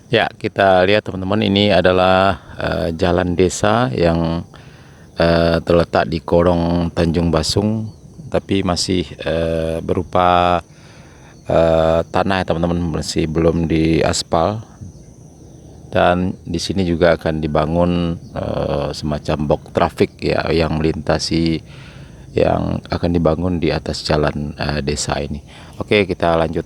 Ya, kita lihat teman-teman, ini adalah jalan desa yang terletak di Korong Tanjung Basung, tapi masih berupa tanah ya teman-teman, masih belum diaspal. Dan di sini juga akan dibangun semacam box traffic ya, yang melintasi, yang akan dibangun di atas jalan desa ini. Oke, kita lanjut.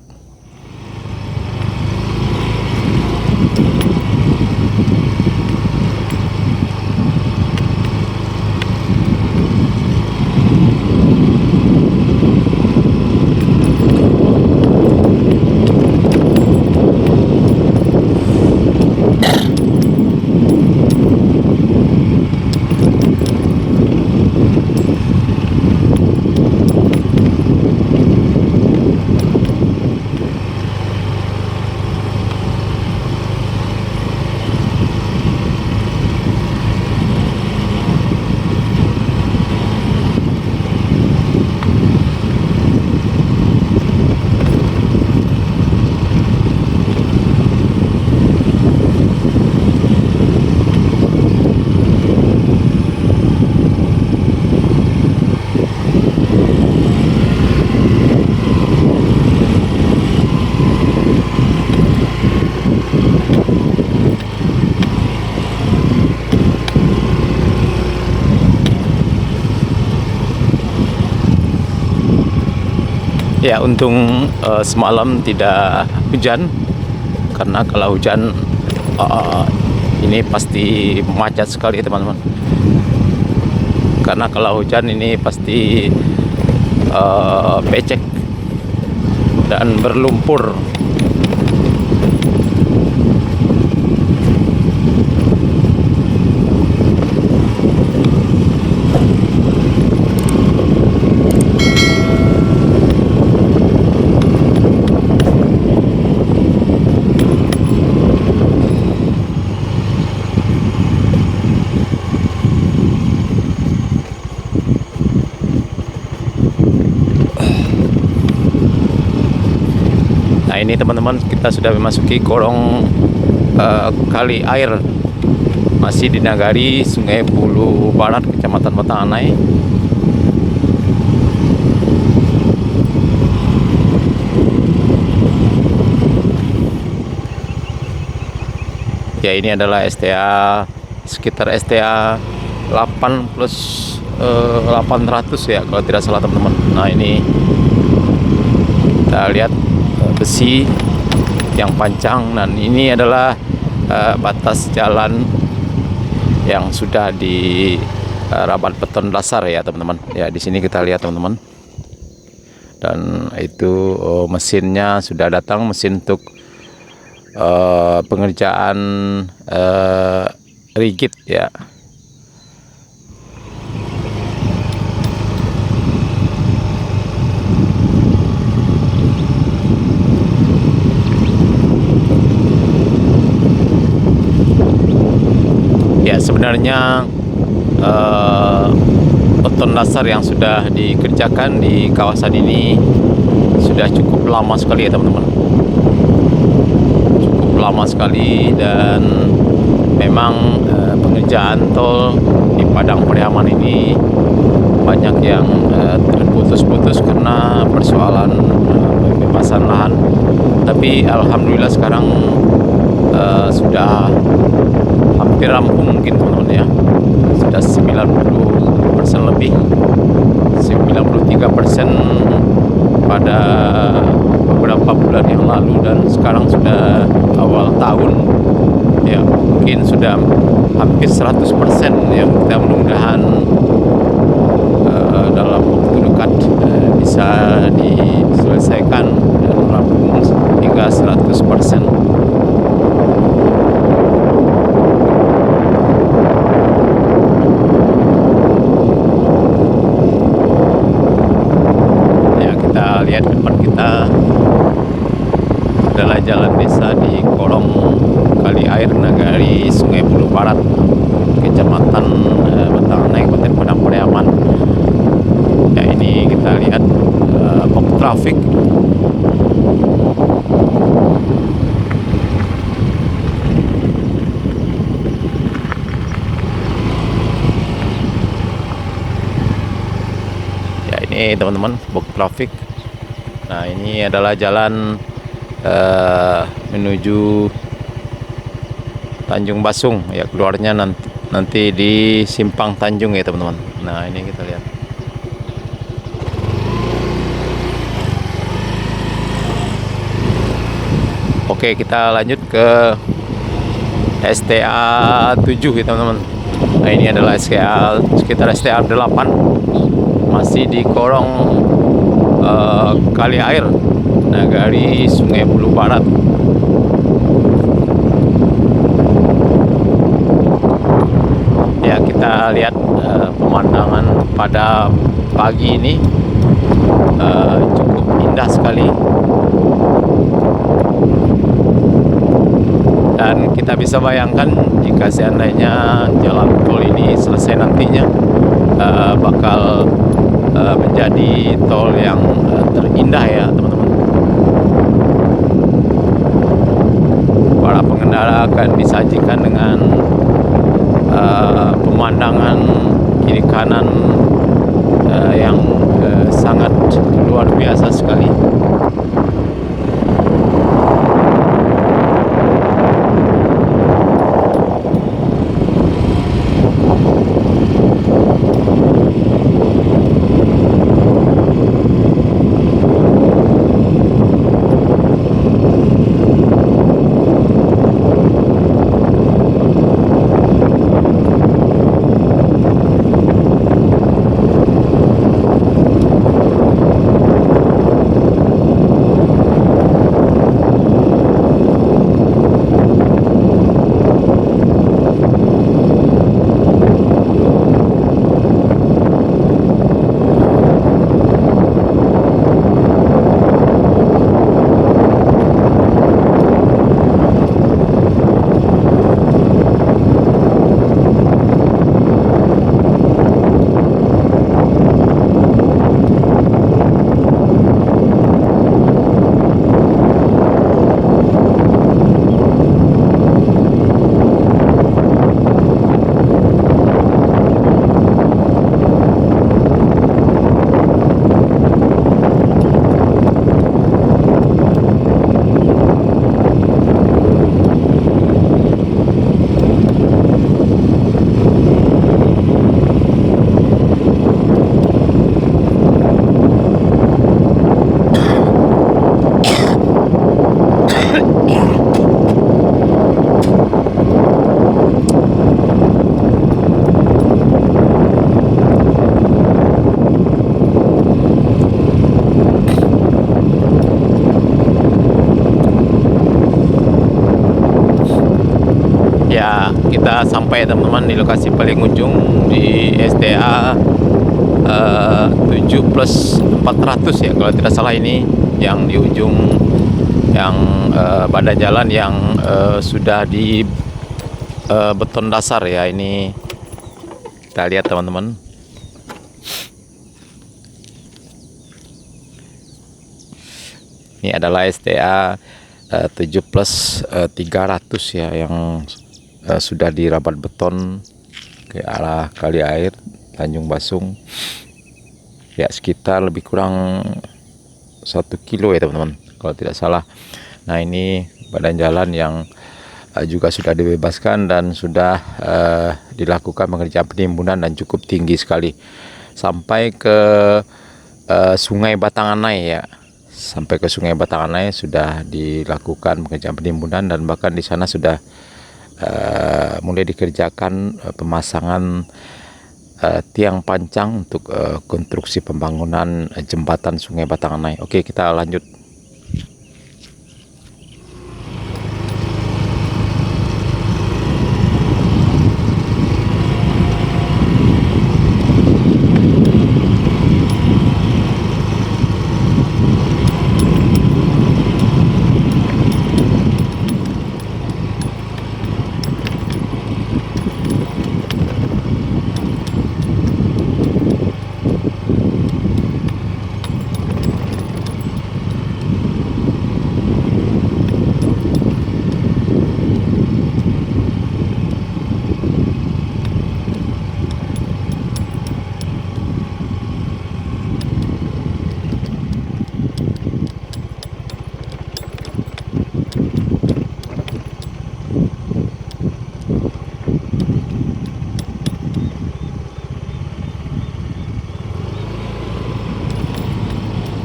Ya, untung semalam tidak hujan, karena kalau hujan ini pasti macet sekali teman-teman. Karena kalau hujan ini pasti becek dan berlumpur. Nah, ini teman-teman, kita sudah memasuki Korong kali air, masih di Nagari, Sungai Bulu Barat, Kecamatan Batang Anai. Ya, ini adalah STA, sekitar STA 8 plus 800 ya kalau tidak salah teman-teman. Nah, ini kita lihat besi yang panjang, dan ini adalah batas jalan yang sudah di rabat beton dasar ya teman-teman. Ya, di sini kita lihat teman-teman, dan itu mesinnya sudah datang, mesin untuk pengerjaan rigid ya. Ya, sebenarnya beton dasar yang sudah dikerjakan di kawasan ini sudah cukup lama sekali ya teman-teman, cukup lama sekali. Dan memang pengerjaan tol di Padang Pariaman ini banyak yang terputus-putus karena persoalan pembebasan lahan. Tapi alhamdulillah sekarang sudah hampir rampung mungkin teman-teman ya, sudah 90% lebih, 93% pada beberapa bulan yang lalu, dan sekarang sudah awal tahun ya, mungkin sudah hampir 100% ya. Kita mudah-mudahan dalam waktu dekat bisa diselesaikan dan rampung hingga 100%. Lihat depan kita adalah jalan desa di Korong Kali Air, Nagari, Sungai Bulu Barat, Kecamatan Batang Anai, Kabupaten Padang Pariaman. Ya, ini kita lihat box traffic. teman-teman, box traffic. Nah, ini adalah jalan menuju Tanjung Basung ya, keluarnya nanti di Simpang Tanjung ya teman-teman. Nah, ini kita lihat. Oke, kita lanjut ke STA 7 ya teman-teman. Nah, ini adalah sekitar STA 8, masih di kolong kali air Nagari Sungai Bulu Barat. Ya, kita lihat pemandangan pada pagi ini cukup indah sekali, dan kita bisa bayangkan jika seandainya jalan tol ini selesai nantinya bakal menjadi tol yang terindah ya teman-teman. Para pengendara akan disajikan dengan pemandangan kiri kanan yang sangat luar biasa sekali. Ya, kita sampai teman-teman di lokasi paling ujung di STA 7+400 ya kalau tidak salah, ini yang di ujung yang badan jalan yang sudah di beton dasar ya. Ini kita lihat teman-teman. Ini adalah STA 7+300 ya, yang sudah dirabat beton ke arah kali air Tanjung Basung ya, sekitar lebih kurang 1 kilo ya teman-teman kalau tidak salah. Nah, ini badan jalan yang juga sudah dibebaskan dan sudah dilakukan pengerjaan penimbunan dan cukup tinggi sekali sampai ke Sungai Batanganai ya. Sampai ke Sungai Batanganai sudah dilakukan pengerjaan penimbunan, dan bahkan di sana sudah mulai dikerjakan pemasangan tiang pancang untuk konstruksi pembangunan jembatan Sungai Batanganai. Oke, kita lanjut.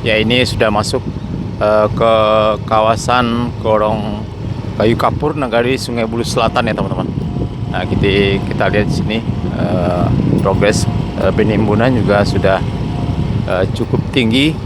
Ya, ini sudah masuk ke kawasan Gorong Kayu Kapur, Nagari, Sungai Bulu Selatan ya teman-teman. Nah, kita lihat di sini progres penimbunan juga sudah cukup tinggi.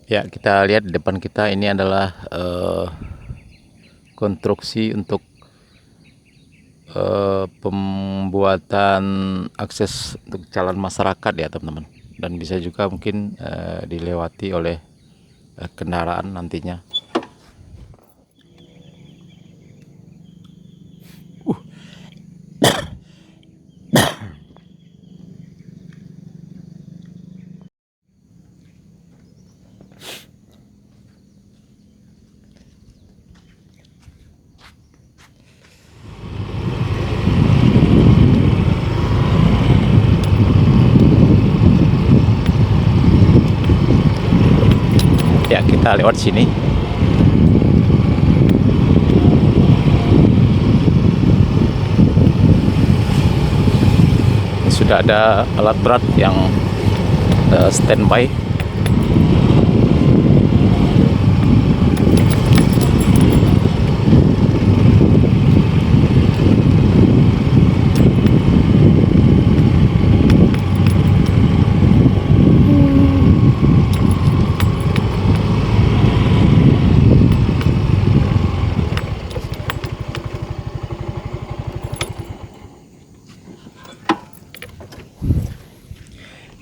Ya, kita lihat di depan kita ini adalah konstruksi untuk pembuatan akses untuk jalan masyarakat ya teman-teman, dan bisa juga mungkin dilewati oleh kendaraan nantinya. Ya, kita lewat sini. Sudah ada alat berat yang standby.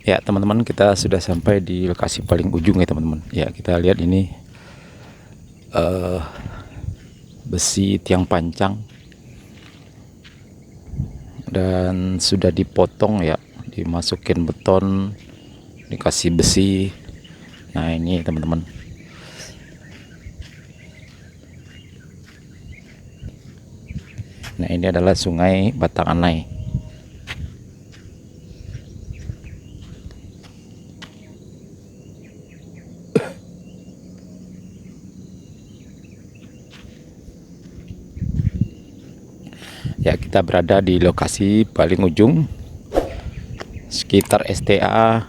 Ya teman-teman, kita sudah sampai di lokasi paling ujung ya teman-teman. Ya, kita lihat ini besi tiang pancang dan sudah dipotong ya, dimasukin beton, dikasih besi. Nah, ini teman-teman. Nah, ini adalah Sungai Batanganai. Ya, kita berada di lokasi paling ujung sekitar STA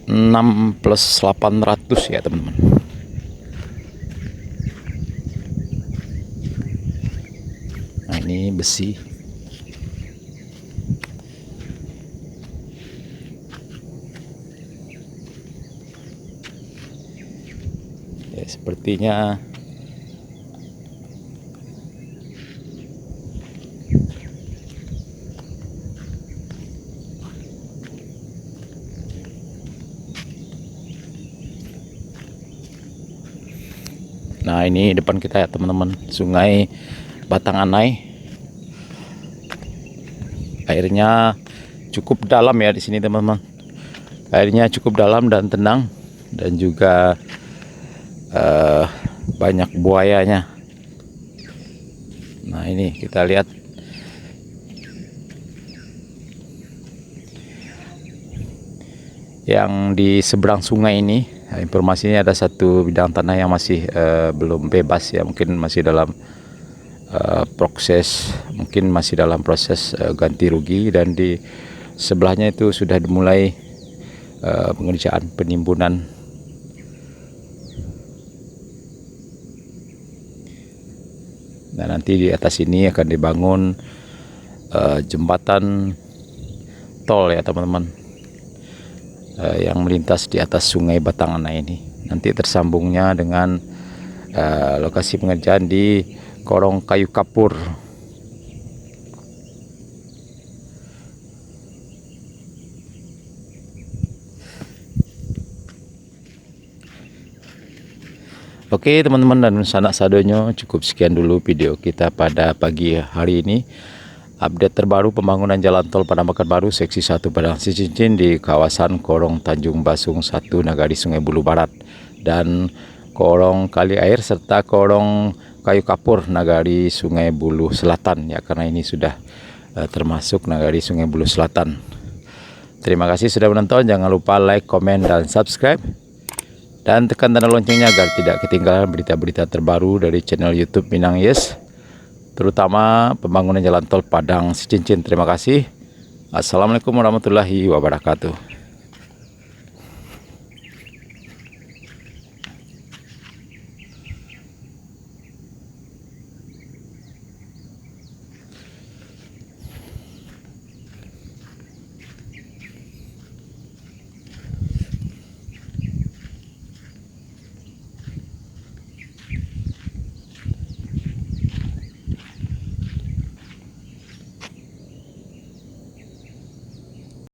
6+800 ya teman-teman. Nah, ini besi. Ya, sepertinya nah, ini depan kita ya teman-teman, Sungai Batanganai. Airnya cukup dalam ya di sini teman-teman. Airnya cukup dalam dan tenang, dan juga banyak buayanya. Nah, ini kita lihat. Yang di seberang sungai ini, informasinya ada satu bidang tanah yang masih belum bebas ya, mungkin masih dalam proses ganti rugi, dan di sebelahnya itu sudah dimulai pengerjaan penimbunan. Nah, nanti di atas ini akan dibangun jembatan tol ya teman-teman, yang melintas di atas Sungai Batanganai ini. Nanti tersambungnya dengan lokasi pengerjaan di Gorong Kayu Kapur. Oke teman-teman dan sanak sadonyo, cukup sekian dulu video kita pada pagi hari ini. Update terbaru pembangunan jalan tol Padang Baru seksi 1 Padang Cicicin di kawasan Korong Tanjung Basung 1 Nagari Sungai Bulu Barat dan Korong Kali Air serta Korong Kayu Kapur Nagari Sungai Bulu Selatan ya, karena ini sudah termasuk Nagari Sungai Bulu Selatan. Terima kasih sudah menonton, jangan lupa like, komen, dan subscribe. Dan tekan tanda loncengnya agar tidak ketinggalan berita-berita terbaru dari channel YouTube Minang Yes, terutama pembangunan jalan tol Padang Cicicin. Terima kasih. Assalamualaikum warahmatullahi wabarakatuh.